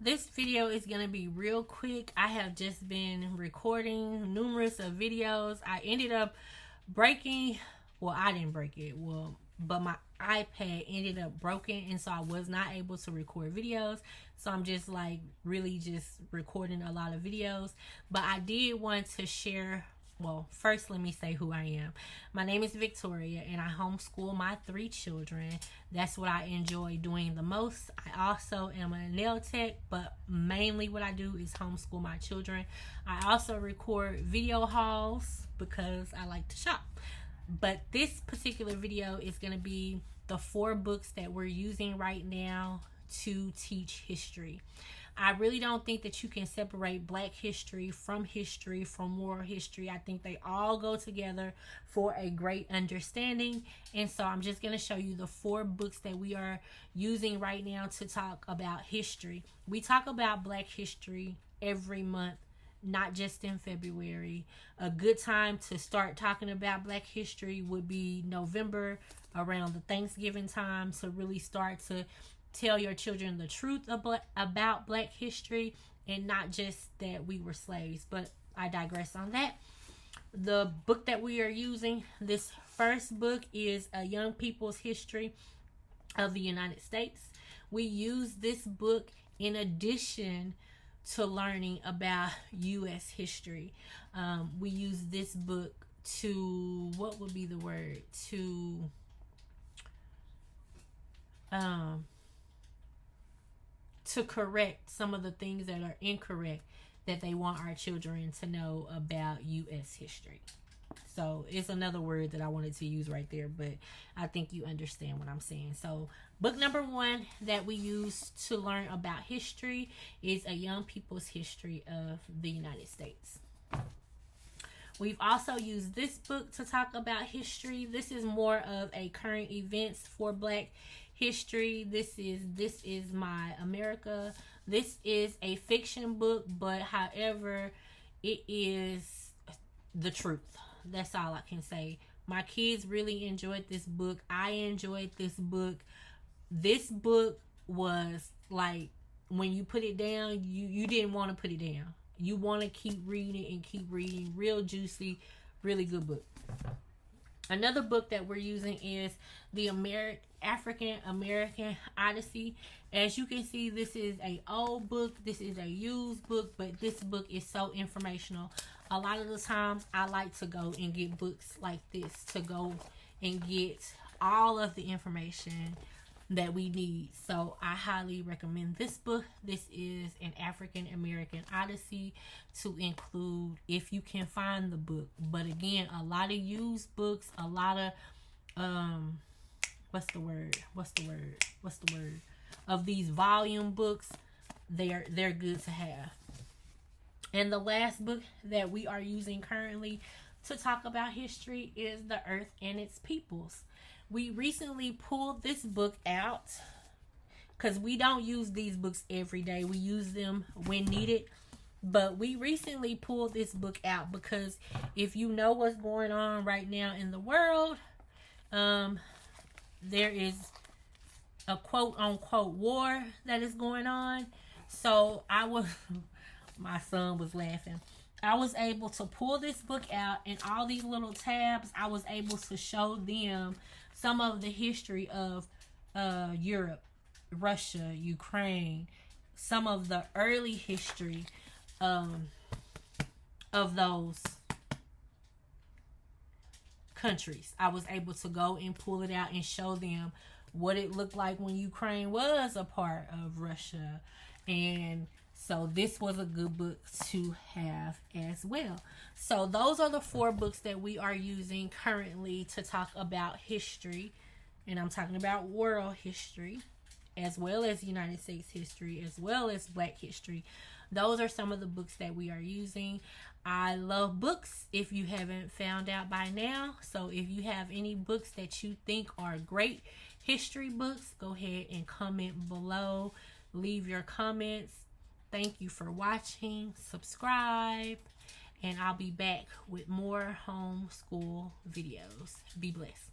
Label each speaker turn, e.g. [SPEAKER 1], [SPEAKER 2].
[SPEAKER 1] This video is going to be real quick. I have just been recording numerous of videos. I ended up breaking, well, I didn't break it, but my iPad ended up broken, and so I was not able to record videos. So I'm just like really just recording a lot of videos. But I did want to share, well, first let me say who I am. My name is Victoria, and I homeschool my 3 children. That's what I enjoy doing the most. I also am a nail tech, but mainly what I do is homeschool my children. I also record video hauls because I like to shop. But this particular video is going to be the 4 books that we're using right now to teach history. I really don't think that you can separate Black history, from world history. I think they all go together for a great understanding. And so I'm just going to show you the 4 books that we are using right now to talk about history. We talk about Black history every month, not just in February. A good time to start talking about Black history would be November, around the Thanksgiving time, to really start to tell your children the truth about Black history, and not just that we were slaves. But I digress on that. The book that we are using, this first book, is A Young People's History of the United States. We use this book in addition to learning about U.S. history. We use this book to, what would be the word? To correct some of the things that are incorrect that they want our children to know about U.S. history. So it's another word that I wanted to use right there, but I think you understand what I'm saying. So book number 1 that we use to learn about history is A Young People's History of the United States. We've also used this book to talk about history. This is more of a current events for Black history. This is My America. This is a fiction book, but however, it is the truth. That's all I can say. My kids really enjoyed this book. I enjoyed this book. This book was like, when you put it down, you didn't want to put it down. You want to keep reading and keep reading. Real juicy, really good book. Another book that we're using is the African American Odyssey. As you can see, this is an old book. This is a used book, but this book is so informational. A lot of the times I like to go and get books like this, to go and get all of the information that we need. So I highly recommend this book. This is an African American Odyssey, to include if you can find the book. But again, a lot of used books, a lot of what's the word of these volume books, they're good to have. And the last book that we are using currently to talk about history is The Earth and Its Peoples. We recently pulled this book out because we don't use these books every day. We use them when needed. But we recently pulled this book out because if you know what's going on right now in the world, there is a quote-unquote war that is going on. So my son was laughing. I was able to pull this book out, and all these little tabs, I was able to show them some of the history of Europe, Russia, Ukraine, some of the early history of those countries. I was able to go and pull it out and show them what it looked like when Ukraine was a part of Russia. And so this was a good book to have as well. So those are the 4 books that we are using currently to talk about history. And I'm talking about world history, as well as United States history, as well as Black history. Those are some of the books that we are using. I love books, if you haven't found out by now. So if you have any books that you think are great history books, go ahead and comment below. Leave your comments. Thank you for watching. Subscribe. And I'll be back with more homeschool videos. Be blessed.